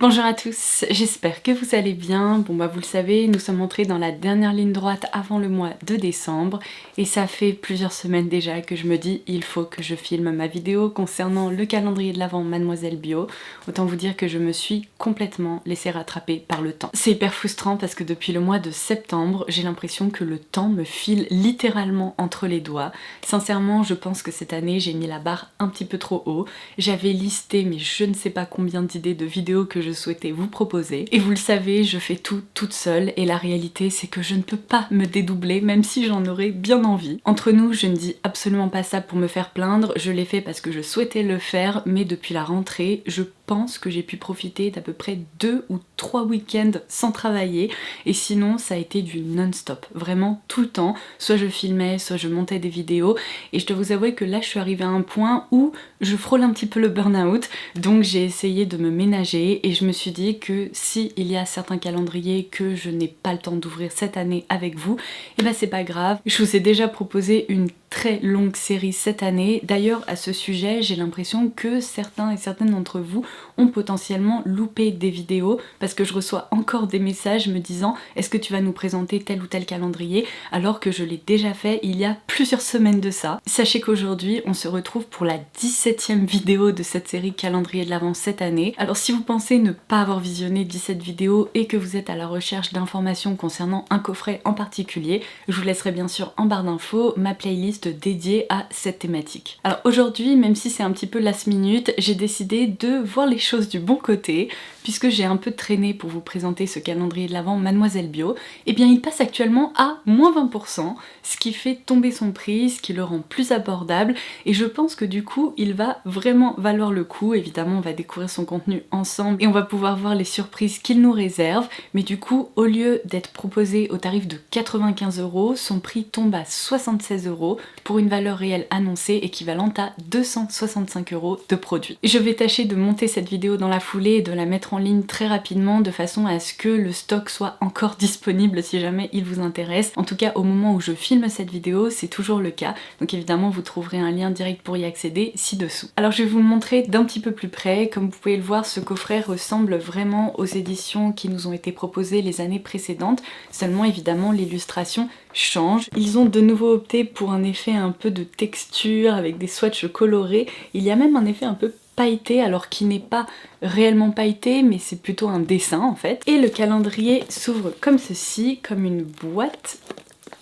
Bonjour à tous, j'espère que vous allez bien. Bon bah vous le savez, nous sommes entrés dans la dernière ligne droite avant le mois de décembre et ça fait plusieurs semaines déjà que je me dis il faut que je filme ma vidéo concernant le calendrier de l'Avent Mademoiselle Bio. Autant vous dire que je me suis complètement laissée rattraper par le temps. C'est hyper frustrant parce que depuis le mois de septembre, j'ai l'impression que le temps me file littéralement entre les doigts. Sincèrement, je pense que cette année j'ai mis la barre un petit peu trop haut. J'avais listé mais je ne sais pas combien d'idées de vidéos que je souhaitais vous proposer. Et vous le savez, je fais tout toute seule et la réalité c'est que je ne peux pas me dédoubler même si j'en aurais bien envie. Entre nous, je ne dis absolument pas ça pour me faire plaindre, je l'ai fait parce que je souhaitais le faire, mais depuis la rentrée, je pense que j'ai pu profiter d'à peu près 2 ou 3 week-ends sans travailler et sinon ça a été du non-stop, vraiment tout le temps. Soit je filmais, soit je montais des vidéos et je dois vous avouer que là je suis arrivée à un point où je frôle un petit peu le burn-out, donc j'ai essayé de me ménager et je me suis dit que si il y a certains calendriers que je n'ai pas le temps d'ouvrir cette année avec vous, et ben c'est pas grave. Je vous ai déjà proposé une très longue série cette année. D'ailleurs à ce sujet j'ai l'impression que certains et certaines d'entre vous ont potentiellement loupé des vidéos parce que je reçois encore des messages me disant est-ce que tu vas nous présenter tel ou tel calendrier alors que je l'ai déjà fait il y a plusieurs semaines de ça. Sachez qu'aujourd'hui on se retrouve pour la 17e vidéo de cette série calendrier de l'Avent cette année. Alors si vous pensez ne pas avoir visionné 17 vidéos et que vous êtes à la recherche d'informations concernant un coffret en particulier, je vous laisserai bien sûr en barre d'infos ma playlist dédiée à cette thématique. Alors aujourd'hui, même si c'est un petit peu last minute, j'ai décidé de voir les choses du bon côté, puisque j'ai un peu traîné pour vous présenter ce calendrier de l'Avent Mademoiselle Bio, et bien il passe actuellement à moins 20%, ce qui fait tomber son prix, ce qui le rend plus abordable, et je pense que du coup il va vraiment valoir le coup. Évidemment on va découvrir son contenu ensemble et on va pouvoir voir les surprises qu'il nous réserve, mais du coup au lieu d'être proposé au tarif de 95 €, son prix tombe à 76 € pour une valeur réelle annoncée équivalente à 265 € de produit. Je vais tâcher de monter cette vidéo dans la foulée et de la mettre en ligne très rapidement de façon à ce que le stock soit encore disponible si jamais il vous intéresse. En tout cas au moment où je filme cette vidéo c'est toujours le cas, donc évidemment vous trouverez un lien direct pour y accéder ci-dessous. Alors je vais vous le montrer d'un petit peu plus près. Comme vous pouvez le voir, ce coffret ressemble vraiment aux éditions qui nous ont été proposées les années précédentes, seulement évidemment l'illustration change. Ils ont de nouveau opté pour un effet un peu de texture avec des swatchs colorés. Il y a même un effet un peu pailleté, alors qui n'est pas réellement pailleté mais c'est plutôt un dessin en fait. Et le calendrier s'ouvre comme ceci, comme une boîte.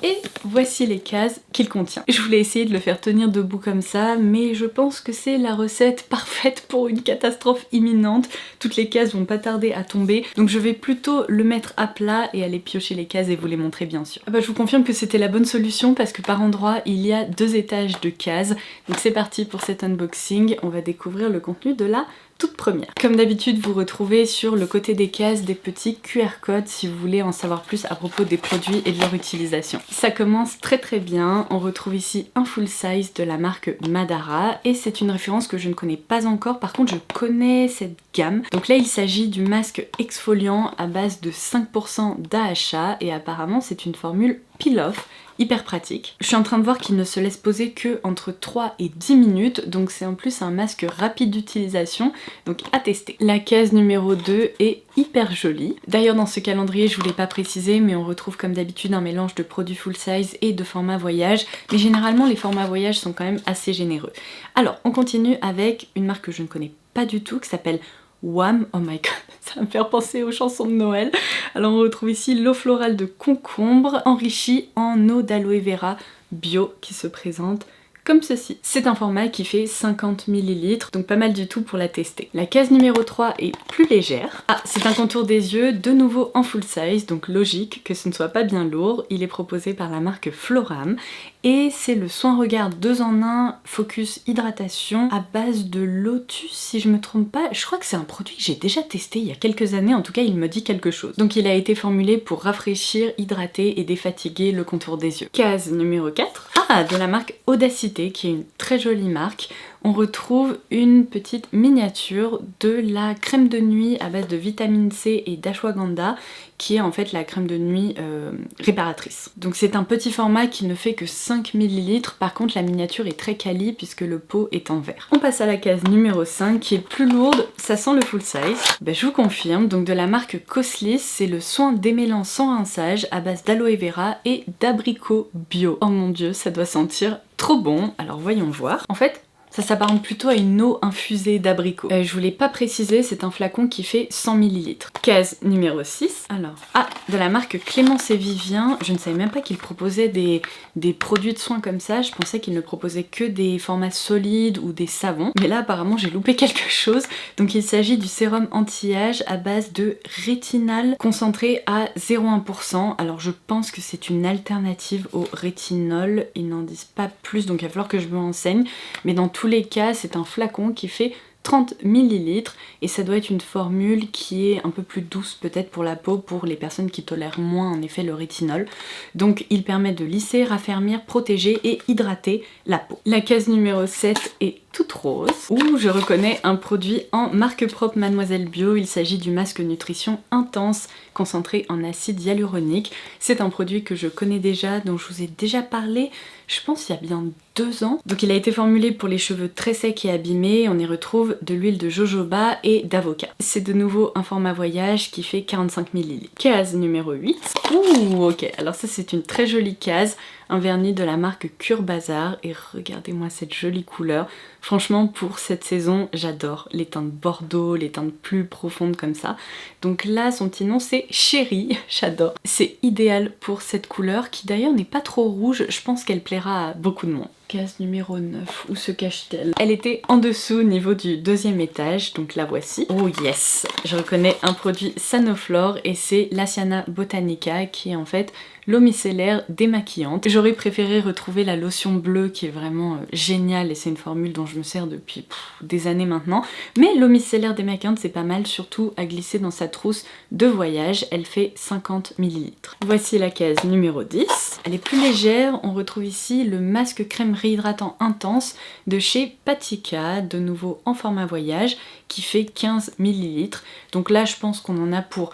Et voici les cases qu'il contient. Je voulais essayer de le faire tenir debout comme ça, mais je pense que c'est la recette parfaite pour une catastrophe imminente. Toutes les cases vont pas tarder à tomber, donc je vais plutôt le mettre à plat et aller piocher les cases et vous les montrer bien sûr. Ah bah, je vous confirme que c'était la bonne solution parce que par endroit il y a 2 étages de cases. Donc c'est parti pour cet unboxing, on va découvrir le contenu de la toute première. Comme d'habitude, vous retrouvez sur le côté des cases des petits QR codes si vous voulez en savoir plus à propos des produits et de leur utilisation. Ça commence très très bien, on retrouve ici un full size de la marque Madara et c'est une référence que je ne connais pas encore, par contre je connais cette gamme. Donc là il s'agit du masque exfoliant à base de 5% d'AHA et apparemment c'est une formule peel-off, hyper pratique. Je suis en train de voir qu'il ne se laisse poser que entre 3 et 10 minutes, donc c'est en plus un masque rapide d'utilisation, donc à tester. La case numéro 2 est hyper jolie. D'ailleurs dans ce calendrier, je vous l'ai pas précisé, mais on retrouve comme d'habitude un mélange de produits full size et de format voyage, mais généralement les formats voyage sont quand même assez généreux. Alors on continue avec une marque que je ne connais pas du tout, qui s'appelle Wham, oh my god, ça va me faire penser aux chansons de Noël. Alors on retrouve ici l'eau florale de concombre enrichie en eau d'aloe vera bio qui se présente comme ceci. C'est un format qui fait 50 ml, donc pas mal du tout pour la tester. La case numéro 3 est plus légère. Ah, c'est un contour des yeux, de nouveau en full size, donc logique que ce ne soit pas bien lourd. Il est proposé par la marque Floram et c'est le soin regard 2 en 1 focus hydratation à base de lotus si je me trompe pas. Je crois que c'est un produit que j'ai déjà testé il y a quelques années, en tout cas il me dit quelque chose. Donc il a été formulé pour rafraîchir, hydrater et défatiguer le contour des yeux. Case numéro 4, de la marque Audacité qui est une très jolie marque. on retrouve une petite miniature de la crème de nuit à base de vitamine C et d'ashwagandha, qui est en fait la crème de nuit réparatrice. Donc c'est un petit format qui ne fait que 5 ml, par contre la miniature est très quali puisque le pot est en verre. On passe à la case numéro 5 qui est plus lourde, ça sent le full size. Ben, je vous confirme, donc de la marque Coslis, c'est le soin démêlant sans rinçage à base d'aloe vera et d'abricot bio. Oh mon dieu, ça doit sentir trop bon, alors voyons voir. En fait, ça s'apparente plutôt à une eau infusée d'abricot. Je vous l'ai pas précisé, c'est un flacon qui fait 100 ml. Case numéro 6. Alors, de la marque Clémence et Vivien. Je ne savais même pas qu'ils proposaient des produits de soins comme ça. Je pensais qu'ils ne proposaient que des formats solides ou des savons. Mais là, apparemment, j'ai loupé quelque chose. Donc, il s'agit du sérum anti-âge à base de rétinal concentré à 0,1%. Alors, je pense que c'est une alternative au rétinol. Ils n'en disent pas plus, donc il va falloir que je me renseigne. Mais dans tous les cas, c'est un flacon qui fait 30 ml et ça doit être une formule qui est un peu plus douce peut-être pour la peau, pour les personnes qui tolèrent moins en effet le rétinol. Donc il permet de lisser, raffermir, protéger et hydrater la peau. La case numéro 7 est toute rose, où je reconnais un produit en marque propre Mademoiselle Bio. Il s'agit du masque nutrition intense concentré en acide hyaluronique. C'est un produit que je connais déjà, dont je vous ai déjà parlé, je pense il y a bien 2 ans. Donc il a été formulé pour les cheveux très secs et abîmés. On y retrouve de l'huile de jojoba et d'avocat. C'est de nouveau un format voyage qui fait 45 ml. Case numéro 8. Ouh, ok, alors ça c'est une très jolie case. Un vernis de la marque Cure Bazar et regardez-moi cette jolie couleur. Franchement pour cette saison j'adore les teintes bordeaux, les teintes plus profondes comme ça. Donc là son petit nom c'est Chérie, j'adore. C'est idéal pour cette couleur qui d'ailleurs n'est pas trop rouge, je pense qu'elle plaira à beaucoup de monde. Case numéro 9, où se cache-t-elle? Elle était en dessous au niveau du 2e étage, donc la voici. Oh yes! Je reconnais un produit Sanoflore et c'est l'Asiana Botanica qui est en fait l'eau micellaire démaquillante. J'aurais préféré retrouver la lotion bleue qui est vraiment géniale et c'est une formule dont je me sers depuis des années maintenant. Mais l'eau micellaire démaquillante c'est pas mal, surtout à glisser dans sa trousse de voyage. Elle fait 50 ml. Voici la case numéro 10. Elle est plus légère, on retrouve ici le masque crème réhydratant intense de chez Patika, de nouveau en format voyage, qui fait 15 ml. Donc là je pense qu'on en a pour...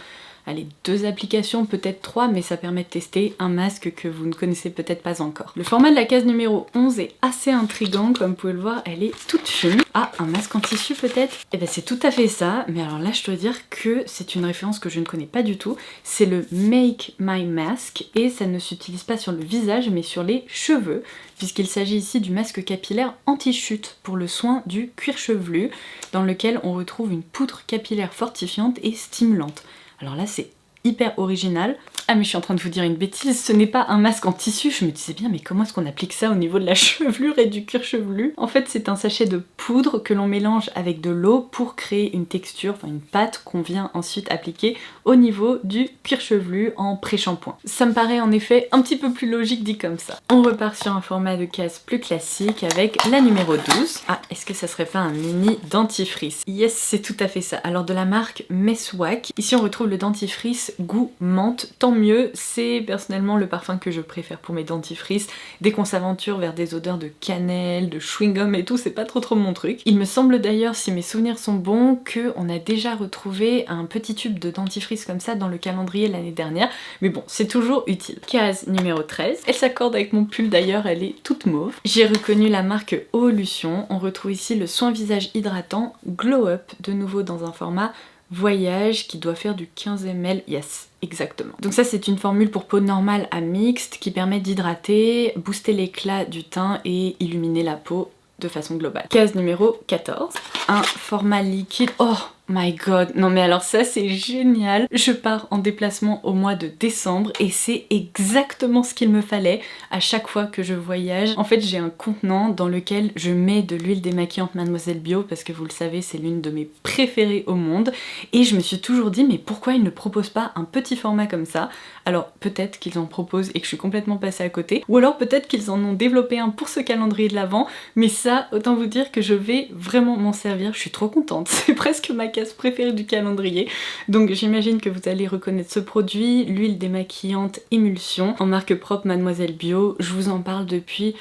allez, 2 applications, peut-être 3, mais ça permet de tester un masque que vous ne connaissez peut-être pas encore. Le format de la case numéro 11 est assez intriguant, comme vous pouvez le voir, elle est toute fine. Ah, un masque en tissu peut-être? Eh ben c'est tout à fait ça, mais alors là je dois dire que c'est une référence que je ne connais pas du tout. C'est le Make My Mask, et ça ne s'utilise pas sur le visage, mais sur les cheveux, puisqu'il s'agit ici du masque capillaire anti-chute pour le soin du cuir chevelu, dans lequel on retrouve une poudre capillaire fortifiante et stimulante. Alors là c'est hyper original. Ah mais je suis en train de vous dire une bêtise, ce n'est pas un masque en tissu. Je me disais bien mais comment est-ce qu'on applique ça au niveau de la chevelure et du cuir chevelu? En fait c'est un sachet de poudre que l'on mélange avec de l'eau pour créer une texture, enfin une pâte qu'on vient ensuite appliquer au niveau du cuir chevelu en pré-shampoing. Ça me paraît en effet un petit peu plus logique dit comme ça. On repart sur un format de case plus classique avec la numéro 12. Ah, est-ce que ça serait pas un mini dentifrice? Yes, c'est tout à fait ça. Alors de la marque Meswak. Ici on retrouve le dentifrice goût menthe, tant mieux, c'est personnellement le parfum que je préfère pour mes dentifrices. Dès qu'on s'aventure vers des odeurs de cannelle, de chewing-gum et tout, c'est pas trop mon truc. Il me semble d'ailleurs, si mes souvenirs sont bons, qu'on a déjà retrouvé un petit tube de dentifrice comme ça dans le calendrier l'année dernière, mais bon, c'est toujours utile. Case numéro 13, elle s'accorde avec mon pull d'ailleurs, elle est toute mauve. J'ai reconnu la marque Evolution, on retrouve ici le soin visage hydratant Glow Up, de nouveau dans un format voyage qui doit faire du 15 ml, yes, exactement. Donc ça c'est une formule pour peau normale à mixte qui permet d'hydrater, booster l'éclat du teint et illuminer la peau de façon globale. Case numéro 14, un format liquide, oh my god, non mais alors ça c'est génial. Je pars en déplacement au mois de décembre et c'est exactement ce qu'il me fallait à chaque fois que je voyage. En fait j'ai un contenant dans lequel je mets de l'huile démaquillante Mademoiselle Bio parce que vous le savez c'est l'une de mes préférées au monde et je me suis toujours dit mais pourquoi ils ne proposent pas un petit format comme ça? Alors peut-être qu'ils en proposent et que je suis complètement passée à côté, ou alors peut-être qu'ils en ont développé un pour ce calendrier de l'Avent, mais ça autant vous dire que je vais vraiment m'en servir, je suis trop contente, c'est presque ma case préférée du calendrier. Donc j'imagine que vous allez reconnaître ce produit, l'huile démaquillante Émulsion en marque propre Mademoiselle Bio. Je vous en parle depuis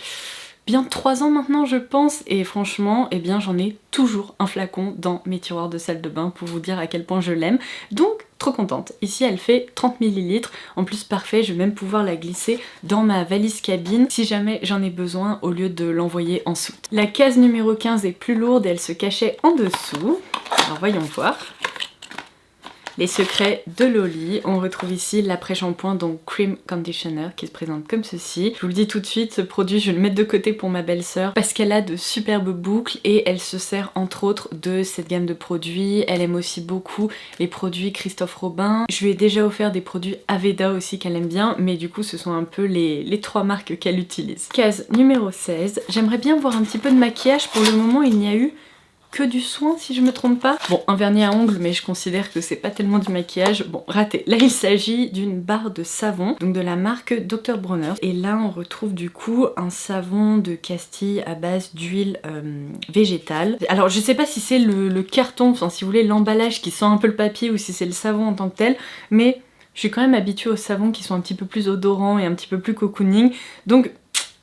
bien 3 ans maintenant je pense, et franchement eh bien j'en ai toujours un flacon dans mes tiroirs de salle de bain pour vous dire à quel point je l'aime, donc trop contente. Ici elle fait 30 ml, en plus parfait, je vais même pouvoir la glisser dans ma valise cabine si jamais j'en ai besoin au lieu de l'envoyer en soute. La case numéro 15 est plus lourde et elle se cachait en dessous, alors voyons voir. Les secrets de Loli, on retrouve ici l'après-shampoing, donc Cream Conditioner, qui se présente comme ceci. Je vous le dis tout de suite, ce produit je vais le mettre de côté pour ma belle-sœur parce qu'elle a de superbes boucles et elle se sert entre autres de cette gamme de produits. Elle aime aussi beaucoup les produits Christophe Robin. Je lui ai déjà offert des produits Aveda aussi qu'elle aime bien, mais du coup ce sont un peu les 3 marques qu'elle utilise. Case numéro 16, j'aimerais bien voir un petit peu de maquillage. Pour le moment il n'y a eu que du soin si je me trompe pas. Bon, un vernis à ongles, mais je considère que c'est pas tellement du maquillage. Bon, raté. Là il s'agit d'une barre de savon, donc de la marque Dr Bronner. Et là on retrouve du coup un savon de Castille à base d'huile végétale. Alors je sais pas si c'est le carton, enfin si vous voulez l'emballage qui sent un peu le papier ou si c'est le savon en tant que tel, mais je suis quand même habituée aux savons qui sont un petit peu plus odorants et un petit peu plus cocooning, donc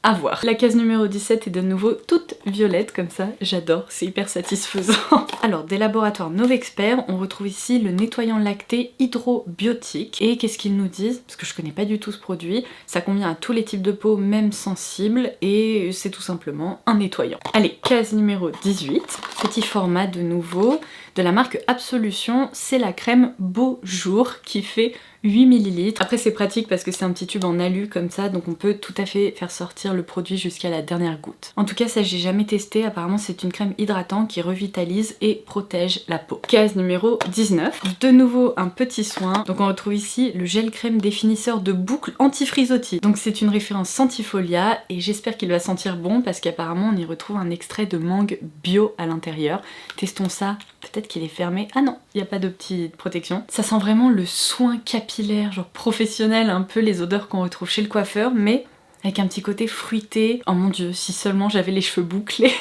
à voir. La case numéro 17 est de nouveau toute violette comme ça, j'adore, c'est hyper satisfaisant. Alors des laboratoires Novexpert, on retrouve ici le nettoyant lacté hydrobiotique. Et qu'est-ce qu'ils nous disent? Parce que je connais pas du tout ce produit, ça convient à tous les types de peau, même sensibles, et c'est tout simplement un nettoyant. Allez, case numéro 18, petit format de nouveau, de la marque Absolution, c'est la crème Beau Jour qui fait 8 ml. Après c'est pratique parce que c'est un petit tube en alu comme ça, donc on peut tout à fait faire sortir le produit jusqu'à la dernière goutte. En tout cas ça j'ai jamais testé, apparemment c'est une crème hydratante qui revitalise et protège la peau. Case numéro 19, de nouveau un petit soin, donc on retrouve ici le gel crème définisseur de boucle anti-frisottis. Donc c'est une référence Sentifolia et j'espère qu'il va sentir bon parce qu'apparemment on y retrouve un extrait de mangue bio à l'intérieur. Testons ça, peut-être qu'il est fermé. Ah non, il n'y a pas de petite protection. Ça sent vraiment le soin capillaire, genre professionnel, un peu les odeurs qu'on retrouve chez le coiffeur, mais avec un petit côté fruité. Oh mon dieu, si seulement j'avais les cheveux bouclés.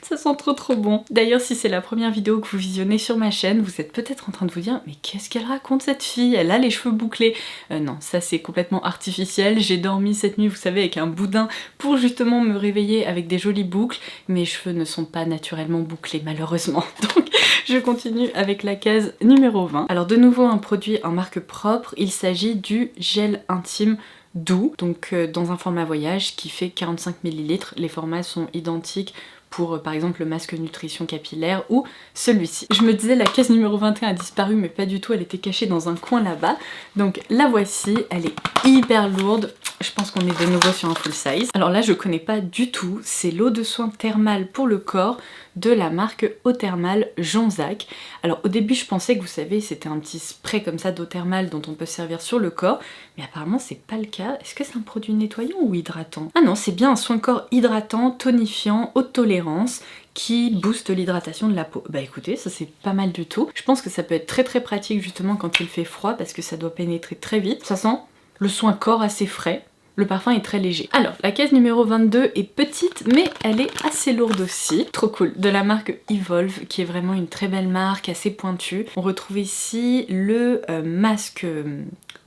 Ça sent trop bon. D'ailleurs si c'est la première vidéo que vous visionnez sur ma chaîne, vous êtes peut-être en train de vous dire mais qu'est-ce qu'elle raconte cette fille? Elle a les cheveux bouclés. Non, ça c'est complètement artificiel. J'ai dormi cette nuit, vous savez, avec un boudin pour justement me réveiller avec des jolies boucles. Mes cheveux ne sont pas naturellement bouclés malheureusement. Donc je continue avec la case numéro 20. Alors de nouveau un produit en marque propre, il s'agit du gel intime doux, donc dans un format voyage qui fait 45 ml. Les formats sont identiques pour par exemple le masque nutrition capillaire ou celui-ci. Je me disais la case numéro 21 a disparu mais pas du tout, elle était cachée dans un coin là-bas. Donc la voici, elle est hyper lourde, je pense qu'on est de nouveau sur un full size. Alors là je connais pas du tout, c'est l'eau de soin thermale pour le corps de la marque Eau Thermale Jonzac. Alors au début je pensais que vous savez c'était un petit spray comme ça d'eau thermale dont on peut servir sur le corps, mais apparemment c'est pas le cas. Est-ce que c'est un produit nettoyant ou hydratant? Ah non, c'est bien un soin corps hydratant, tonifiant, haute tolérance qui booste l'hydratation de la peau. Bah écoutez, ça c'est pas mal du tout. Je pense que ça peut être très pratique justement quand il fait froid parce que ça doit pénétrer très vite. Ça sent le soin corps assez frais. Le parfum est très léger. Alors, la case numéro 22 est petite, mais elle est assez lourde aussi. Trop cool. De la marque Evolve, qui est vraiment une très belle marque, assez pointue. On retrouve ici le masque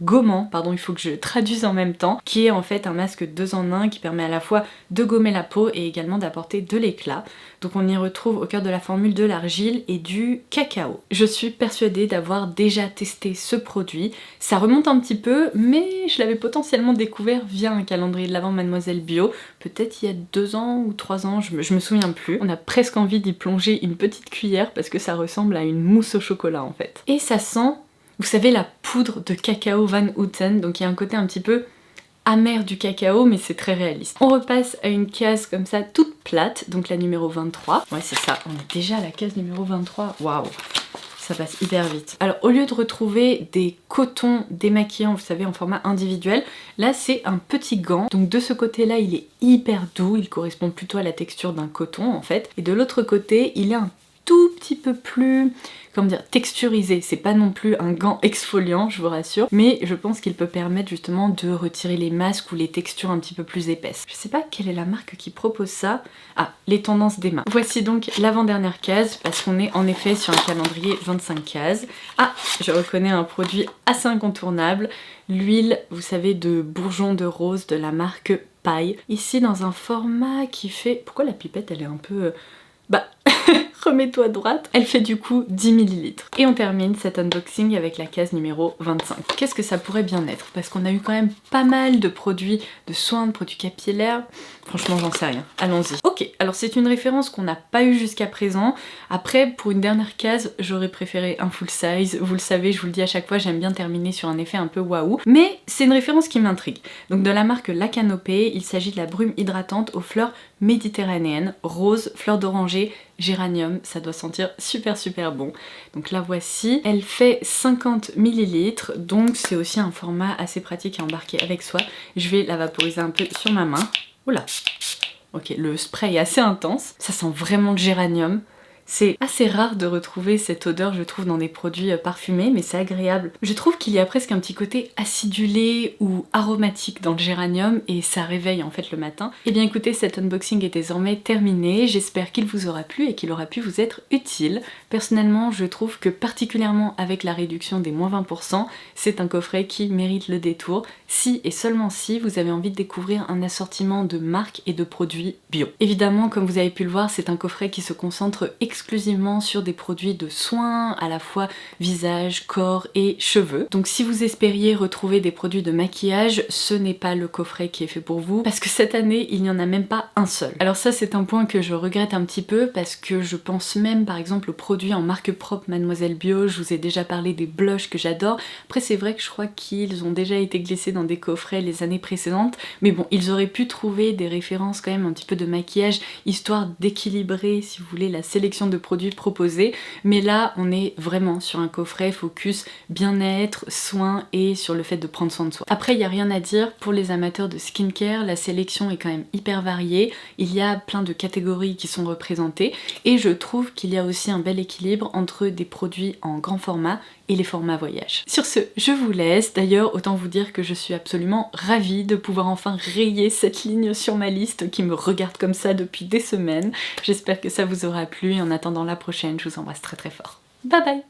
gommant, pardon, il faut que je traduise en même temps, qui est en fait un masque 2 en 1 qui permet à la fois de gommer la peau et également d'apporter de l'éclat. Donc on y retrouve au cœur de la formule de l'argile et du cacao. Je suis persuadée d'avoir déjà testé ce produit. Ça remonte un petit peu, mais je l'avais potentiellement découvert via un calendrier de l'Avent Mademoiselle Bio, peut-être il y a 2 ans ou 3 ans, je me souviens plus. On a presque envie d'y plonger une petite cuillère parce que ça ressemble à une mousse au chocolat en fait. Et ça sent, vous savez, la poudre de cacao Van Houten, donc il y a un côté un petit peu amer du cacao, mais c'est très réaliste. On repasse à une case comme ça toute plate, donc la numéro 23. Ouais c'est ça, on est déjà à la case numéro 23, waouh, ça passe hyper vite. Alors au lieu de retrouver des cotons démaquillants, vous savez, en format individuel, là c'est un petit gant. Donc de ce côté-là, il est hyper doux, il correspond plutôt à la texture d'un coton en fait. Et de l'autre côté, il est un tout petit peu plus, comment dire, texturisé. C'est pas non plus un gant exfoliant, je vous rassure, mais je pense qu'il peut permettre justement de retirer les masques ou les textures un petit peu plus épaisses. Je sais pas quelle est la marque qui propose ça. Ah, les tendances d'Emma. Voici donc l'avant-dernière case, parce qu'on est en effet sur un calendrier 25 cases. Ah, je reconnais un produit assez incontournable, l'huile, vous savez, de bourgeon de rose de la marque Paille. Ici dans un format qui fait... Pourquoi la pipette elle est un peu... Bah... remets-toi droite. Elle fait du coup 10 ml. Et on termine cet unboxing avec la case numéro 25. Qu'est-ce que ça pourrait bien être? Parce qu'on a eu quand même pas mal de produits de soins, de produits capillaires. Franchement, j'en sais rien. Allons-y. Ok, alors c'est une référence qu'on n'a pas eu jusqu'à présent. Après, pour une dernière case, j'aurais préféré un full size. Vous le savez, je vous le dis à chaque fois, j'aime bien terminer sur un effet un peu waouh. Mais c'est une référence qui m'intrigue. Donc de la marque La Canopée, il s'agit de la brume hydratante aux fleurs méditerranéennes, rose, fleur d'oranger, géranium, ça doit sentir super bon. Donc la voici, elle fait 50 ml, donc c'est aussi un format assez pratique à embarquer avec soi. Je vais la vaporiser un peu sur ma main. Oula. Ok, le spray est assez intense, ça sent vraiment le géranium. C'est assez rare de retrouver cette odeur, je trouve, dans des produits parfumés, mais c'est agréable. Je trouve qu'il y a presque un petit côté acidulé ou aromatique dans le géranium et ça réveille en fait le matin. Et bien écoutez, cet unboxing est désormais terminé. J'espère qu'il vous aura plu et qu'il aura pu vous être utile. Personnellement, je trouve que particulièrement avec la réduction des moins 20%, c'est un coffret qui mérite le détour, si et seulement si vous avez envie de découvrir un assortiment de marques et de produits bio. Évidemment, comme vous avez pu le voir, c'est un coffret qui se concentre exclusivement sur des produits de soins, à la fois visage, corps et cheveux. Donc si vous espériez retrouver des produits de maquillage, ce n'est pas le coffret qui est fait pour vous, parce que cette année, il n'y en a même pas un seul. Alors ça, c'est un point que je regrette un petit peu, parce que je pense même par exemple aux produits en marque propre Mademoiselle Bio. Je vous ai déjà parlé des blushs que j'adore. Après c'est vrai que je crois qu'ils ont déjà été glissés dans des coffrets les années précédentes, mais bon, ils auraient pu trouver des références quand même un petit peu de maquillage, histoire d'équilibrer, si vous voulez, la sélection de produits proposés. Mais là, on est vraiment sur un coffret focus bien-être, soins et sur le fait de prendre soin de soi. Après, il n'y a rien à dire, pour les amateurs de skincare, la sélection est quand même hyper variée. Il y a plein de catégories qui sont représentées et je trouve qu'il y a aussi un bel équilibre entre des produits en grand format et les formats voyage. Sur ce, je vous laisse. D'ailleurs, autant vous dire que je suis absolument ravie de pouvoir enfin rayer cette ligne sur ma liste qui me regarde comme ça depuis des semaines. J'espère que ça vous aura plu et en attendant la prochaine, je vous embrasse très fort. Bye bye!